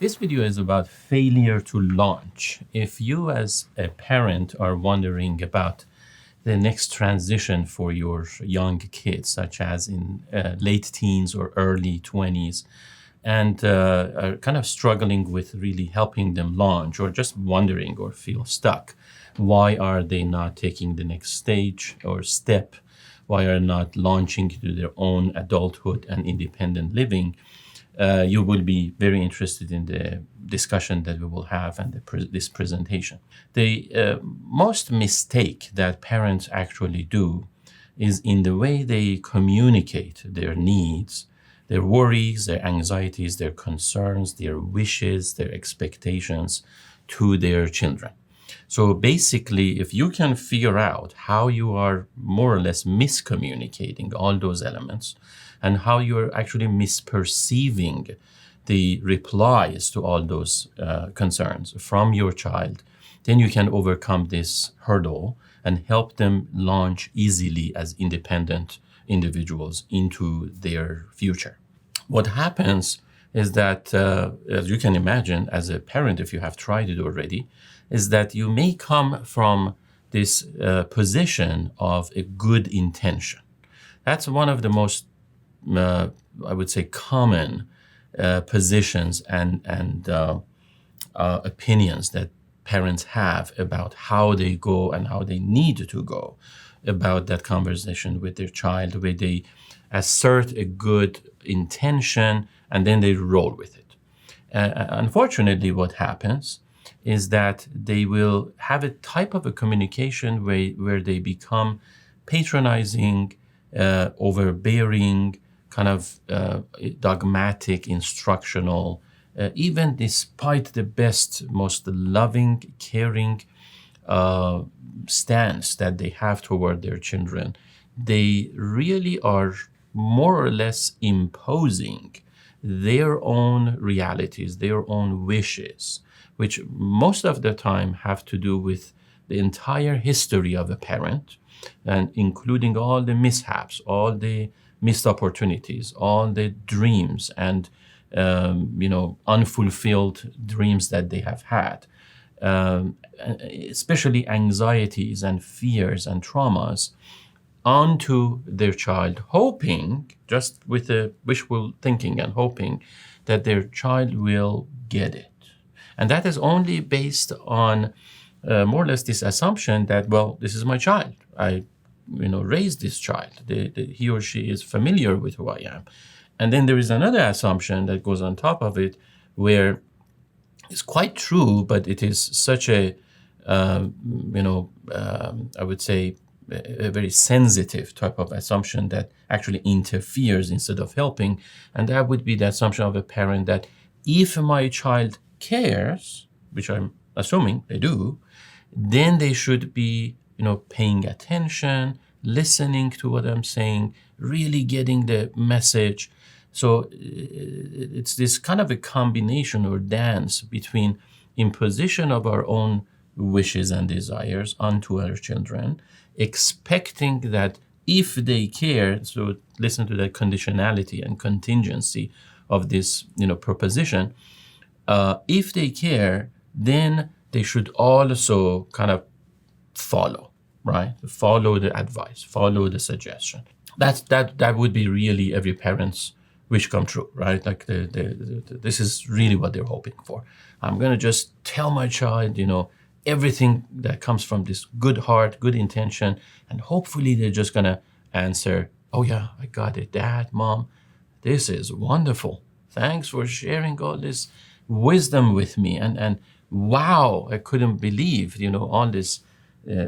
This video is about failure to launch. If you as a parent are wondering about the next transition for your young kids, such as in late teens or early 20s, and are kind of struggling with really helping them launch, or just wondering or feel stuck, why are they not taking the next stage or step? Why are not launching to their own adulthood and independent living? You will be very interested in the discussion that we will have and this presentation. The most mistake that parents actually do is in the way they communicate their needs, their worries, their anxieties, their concerns, their wishes, their expectations to their children. So basically, if you can figure out how you are more or less miscommunicating all those elements and how you're actually misperceiving the replies to all those concerns from your child, then you can overcome this hurdle and help them launch easily as independent individuals into their future. What happens is that, as you can imagine, as a parent, if you have tried it already, is that you may come from this position of a good intention. That's one of the most, I would say, common positions and opinions that parents have about how they go and how they need to go about that conversation with their child, where they assert a good intention and then they roll with it. Unfortunately, what happens is that they will have a type of a communication where they become patronizing, overbearing, kind of dogmatic, instructional, even despite the best, most loving, caring stance that they have toward their children. They really are more or less imposing their own realities, their own wishes, which most of the time have to do with the entire history of a parent, and including all the mishaps, all the missed opportunities, all the dreams and unfulfilled dreams that they have had, especially anxieties and fears and traumas, onto their child, hoping, just with a wishful thinking and hoping, that their child will get it. And that is only based on more or less this assumption that, well, this is my child. I raised this child. He or she is familiar with who I am. And then there is another assumption that goes on top of it, where it's quite true, but it is such a, I would say, a very sensitive type of assumption that actually interferes instead of helping. And that would be the assumption of a parent that if my child cares, which I'm assuming they do, then they should be, paying attention, listening to what I'm saying, really getting the message. So it's this kind of a combination or dance between imposition of our own wishes and desires onto our children, expecting that if they care, so listen to the conditionality and contingency of this, proposition, if they care, then they should also kind of follow, right? Follow the advice, follow the suggestion. That would be really every parent's wish come true, right? Like this is really what they're hoping for. I'm gonna just tell my child, everything that comes from this good heart, good intention, and hopefully they're just gonna answer, oh yeah, I got it, Dad, Mom, this is wonderful. Thanks for sharing all this wisdom with me. And wow, I couldn't believe, all this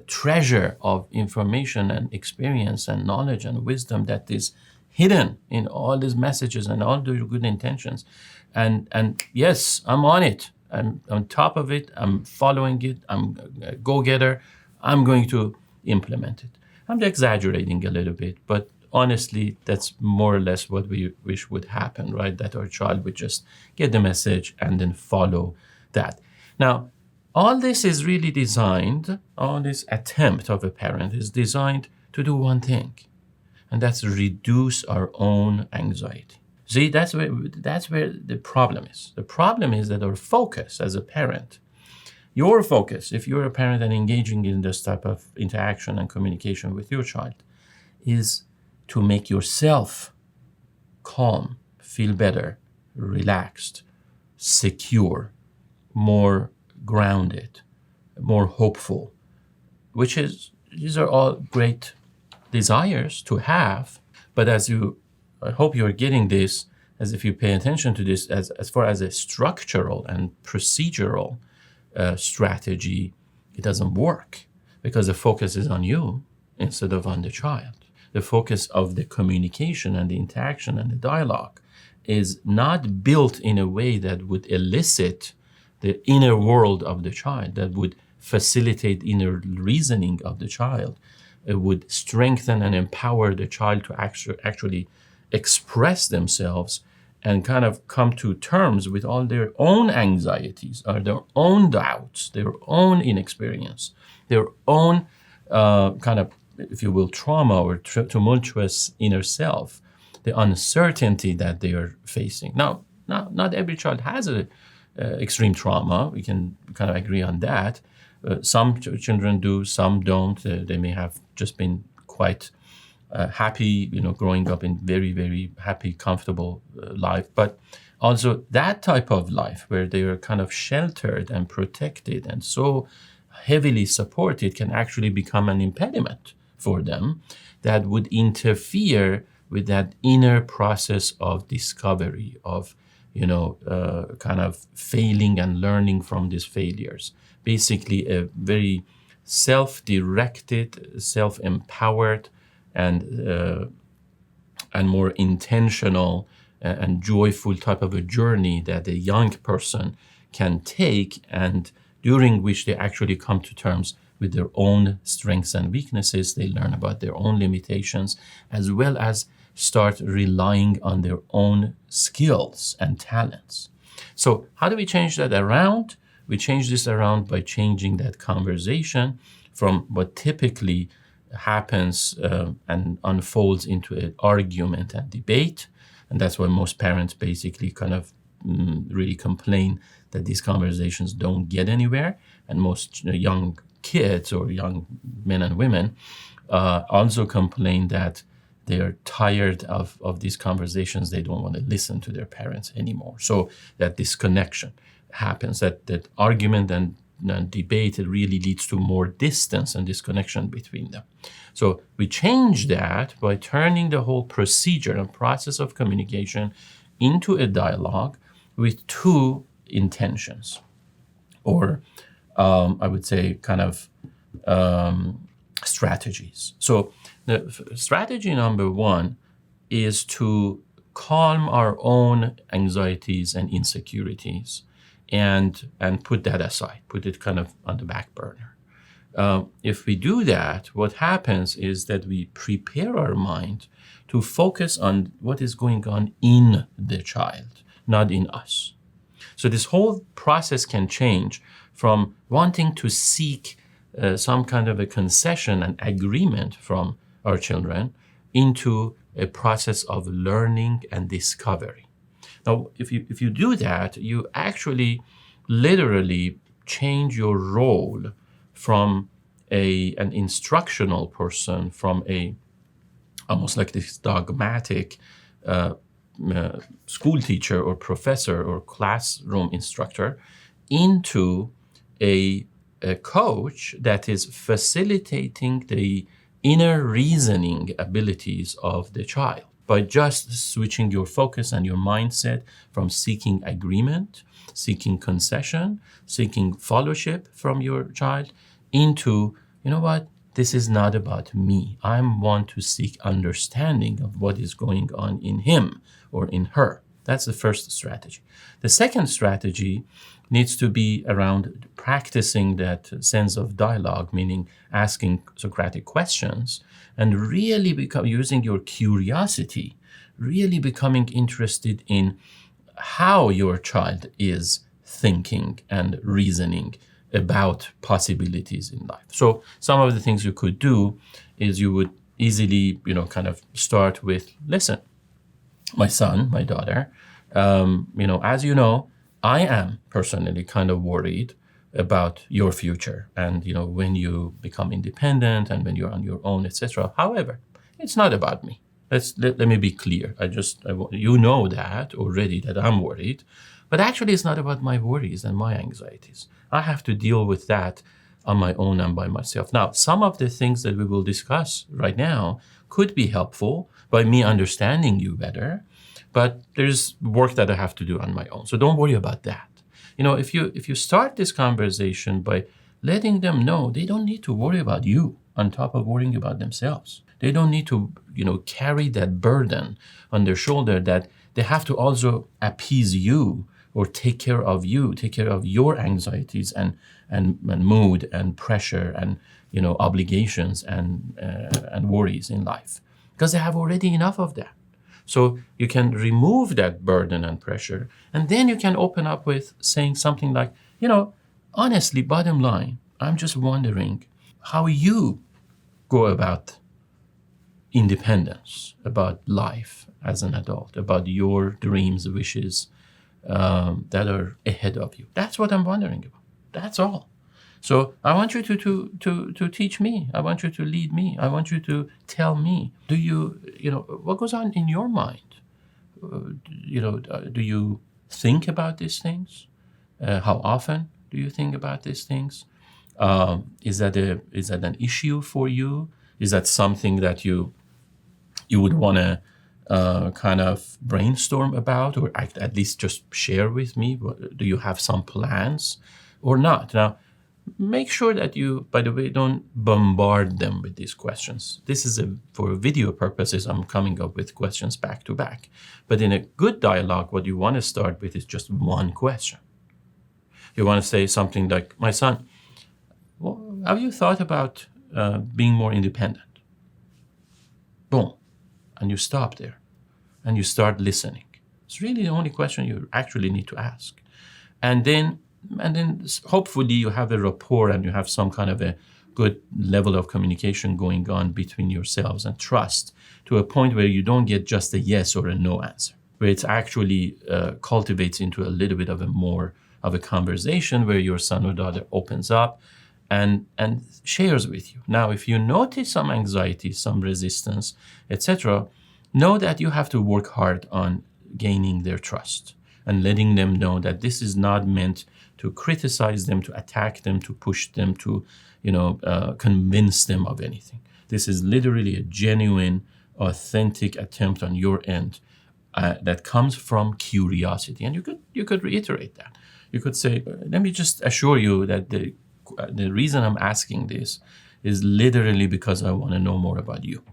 treasure of information and experience and knowledge and wisdom that is hidden in all these messages and all the good intentions. And yes, I'm on it. I'm on top of it. I'm following it. I'm a go-getter. I'm going to implement it. I'm exaggerating a little bit, but honestly, that's more or less what we wish would happen, right? That our child would just get the message and then follow that. Now, all this is really designed, all this attempt of a parent is designed to do one thing, and that's reduce our own anxiety. See, that's where the problem is. The problem is that our focus as a parent, your focus, if you're a parent and engaging in this type of interaction and communication with your child, is to make yourself calm, feel better, relaxed, secure, more grounded, more hopeful, these are all great desires to have. But I hope you're getting this, as if you pay attention to this, as far as a structural and procedural strategy, it doesn't work because the focus is on you instead of on the child. The focus of the communication and the interaction and the dialogue is not built in a way that would elicit the inner world of the child, that would facilitate inner reasoning of the child. It would strengthen and empower the child to actually express themselves and kind of come to terms with all their own anxieties or their own doubts, their own inexperience, their own kind of, if you will, trauma or tumultuous inner self, the uncertainty that they are facing. Now, not every child has a extreme trauma. We can kind of agree on that. Some children do, some don't. They may have just been quite happy, growing up in very, very happy, comfortable life. But also that type of life where they are kind of sheltered and protected and so heavily supported can actually become an impediment for them that would interfere with that inner process of discovery, of kind of failing and learning from these failures. Basically, a very self-directed, self-empowered, and more intentional and joyful type of a journey that a young person can take, and during which they actually come to terms with their own strengths and weaknesses. They learn about their own limitations, as well as start relying on their own skills and talents. So how do we change that around? We change this around by changing that conversation from what typically happens and unfolds into an argument and debate. And that's why most parents basically kind of really complain that these conversations don't get anywhere. And most young kids or young men and women also complain that they are tired of these conversations. They don't want to listen to their parents anymore. So that disconnection happens, that argument and debate, it really leads to more distance and disconnection between them. So we change that by turning the whole procedure and process of communication into a dialogue with two intentions, or I would say kind of strategies. So the strategy number one is to calm our own anxieties and insecurities and put that aside, put it kind of on the back burner. If we do that, what happens is that we prepare our mind to focus on what is going on in the child, not in us. So this whole process can change from wanting to seek some kind of a concession and agreement from our children into a process of learning and discovery. Now, if you do that, you actually literally change your role from an instructional person, from almost like this dogmatic school teacher or professor or classroom instructor, into a coach that is facilitating the inner reasoning abilities of the child by just switching your focus and your mindset from seeking agreement, seeking concession, seeking fellowship from your child into, this is not about me. I want to seek understanding of what is going on in him or in her. That's the first strategy. The second strategy needs to be around practicing that sense of dialogue, meaning asking Socratic questions and really using your curiosity, really becoming interested in how your child is thinking and reasoning about possibilities in life. So some of the things you could do is you would easily, kind of start with, listen, my son, my daughter, as you know, I am personally kind of worried about your future and, when you become independent and when you're on your own, etc. However, it's not about me. Let me be clear. You know that already, that I'm worried, but actually it's not about my worries and my anxieties. I have to deal with that on my own and by myself. Now, some of the things that we will discuss right now could be helpful by me understanding you better, but there's work that I have to do on my own. So don't worry about that. If you start this conversation by letting them know they don't need to worry about you on top of worrying about themselves. They don't need to, carry that burden on their shoulder that they have to also appease you or take care of you, take care of your anxieties and mood and pressure and, obligations and worries in life, because they have already enough of that. So you can remove that burden and pressure, and then you can open up with saying something like, honestly, bottom line, I'm just wondering how you go about independence, about life as an adult, about your dreams, wishes that are ahead of you. That's what I'm wondering about. That's all. So I want you to teach me. I want you to lead me. I want you to tell me. What goes on in your mind? Do you think about these things? How often do you think about these things? Is that an issue for you? Is that something that you would want to kind of brainstorm about, or at least just share with me? Do you have some plans or not? Now, make sure that you, by the way, don't bombard them with these questions. This is for video purposes, I'm coming up with questions back to back. But in a good dialogue, what you want to start with is just one question. You want to say something like, my son, have you thought about being more independent? Boom. And you stop there and you start listening. It's really the only question you actually need to ask. And then hopefully you have a rapport and you have some kind of a good level of communication going on between yourselves and trust to a point where you don't get just a yes or a no answer, where it actually cultivates into a little bit of a more of a conversation where your son or daughter opens up and shares with you. Now, if you notice some anxiety, some resistance, etc., know that you have to work hard on gaining their trust and letting them know that this is not meant to criticize them, to attack them, to push them, to convince them of anything. This is literally a genuine, authentic attempt on your end that comes from curiosity. And you could reiterate that. You could say, let me just assure you that the reason I'm asking this is literally because I want to know more about you.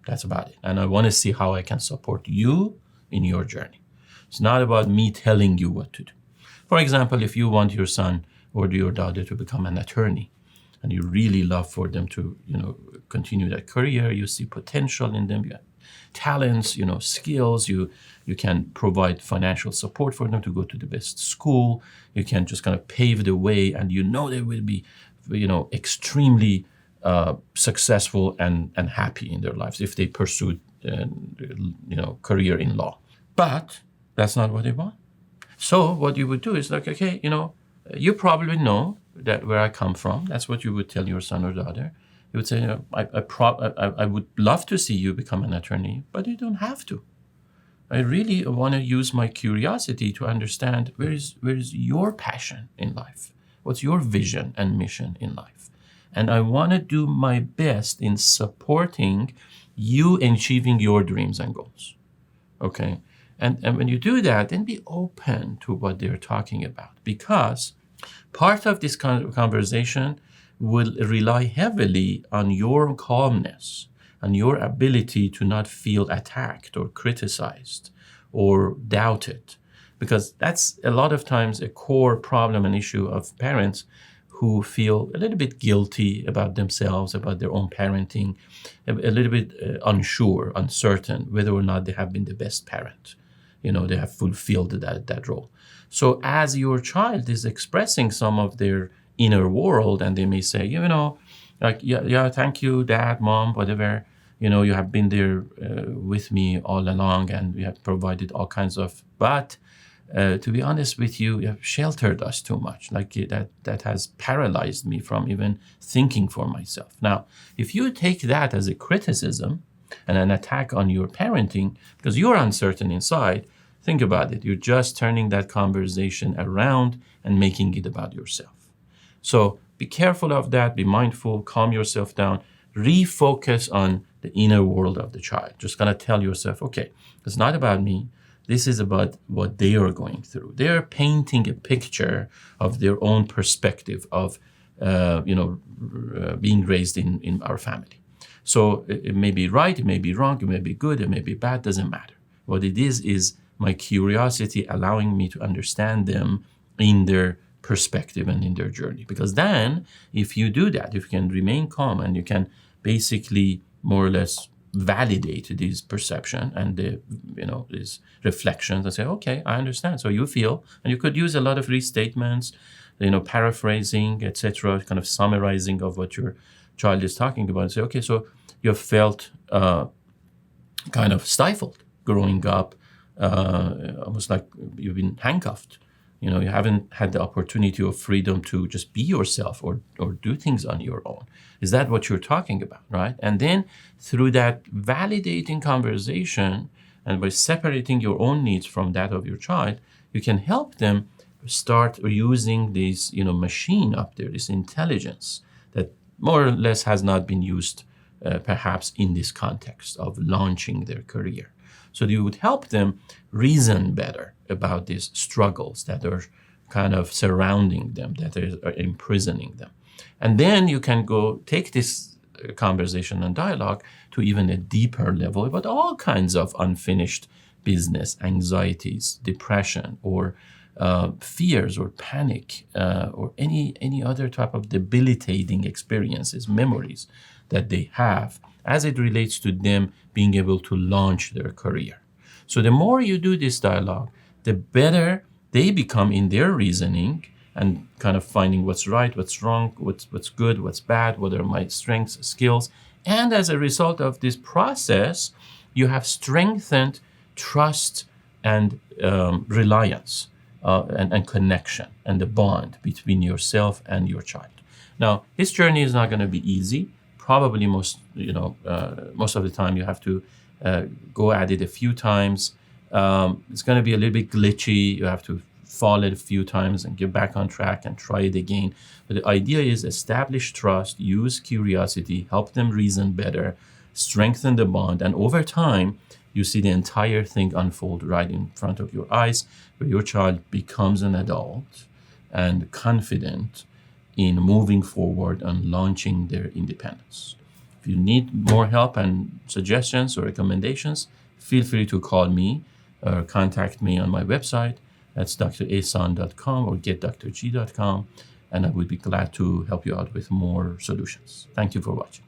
That's about it. And I want to see how I can support you in your journey. It's not about me telling you what to do. For example, if you want your son or your daughter to become an attorney and you really love for them to, continue that career, you see potential in them, you have talents, skills, you can provide financial support for them to go to the best school, you can just kind of pave the way, and they will be, extremely successful and happy in their lives if they pursue, career in law. But that's not what they want. So what you would do is like, okay, you probably know that where I come from. That's what you would tell your son or daughter. You would say, I would love to see you become an attorney, but you don't have to. I really want to use my curiosity to understand where is your passion in life? What's your vision and mission in life? And I want to do my best in supporting you in achieving your dreams and goals. Okay? And when you do that, then be open to what they're talking about, because part of this conversation will rely heavily on your calmness and your ability to not feel attacked or criticized or doubted, because that's a lot of times a core problem and issue of parents who feel a little bit guilty about themselves, about their own parenting, a little bit unsure, uncertain whether or not they have been the best parent. They have fulfilled that role. So as your child is expressing some of their inner world, and they may say, yeah, thank you, dad, mom, whatever, you have been there with me all along, and you have provided all kinds of, but to be honest with you, you have sheltered us too much. Like that has paralyzed me from even thinking for myself. Now, if you take that as a criticism and an attack on your parenting because you're uncertain inside, think about it. You're just turning that conversation around and making it about yourself. So be careful of that. Be mindful. Calm yourself down. Refocus on the inner world of the child. Just gonna tell yourself, okay, it's not about me. This is about what they are going through. They are painting a picture of their own perspective of, being raised in our family. So it may be right, it may be wrong, it may be good, it may be bad, doesn't matter. What it is my curiosity allowing me to understand them in their perspective and in their journey. Because then, if you do that, if you can remain calm and you can basically more or less validate this perception and these reflections and say, okay, I understand. So you feel, and you could use a lot of restatements, paraphrasing, etc., kind of summarizing of what your child is talking about, and say, okay, so you've felt kind of stifled growing up, almost like you've been handcuffed. You haven't had the opportunity of freedom to just be yourself or do things on your own. Is that what you're talking about, right? And then through that validating conversation and by separating your own needs from that of your child, you can help them start using this, machine up there, this intelligence that more or less has not been used perhaps in this context of launching their career. So you would help them reason better about these struggles that are kind of surrounding them, that are imprisoning them. And then you can go take this conversation and dialogue to even a deeper level about all kinds of unfinished business, anxieties, depression, or fears or panic, or any other type of debilitating experiences, memories that they have as it relates to them being able to launch their career. So the more you do this dialogue, the better they become in their reasoning and kind of finding what's right, what's wrong, what's good, what's bad, what are my strengths, skills. And as a result of this process, you have strengthened trust and reliance and connection and the bond between yourself and your child. Now, this journey is not going to be easy. Probably most of the time you have to go at it a few times. It's going to be a little bit glitchy. You have to fall it a few times and get back on track and try it again. But the idea is establish trust, use curiosity, help them reason better, strengthen the bond, and over time, you see the entire thing unfold right in front of your eyes, where your child becomes an adult and confident in moving forward and launching their independence. If you need more help and suggestions or recommendations, feel free to call me or contact me on my website. That's drahsan.com or getdrg.com, and I would be glad to help you out with more solutions. Thank you for watching.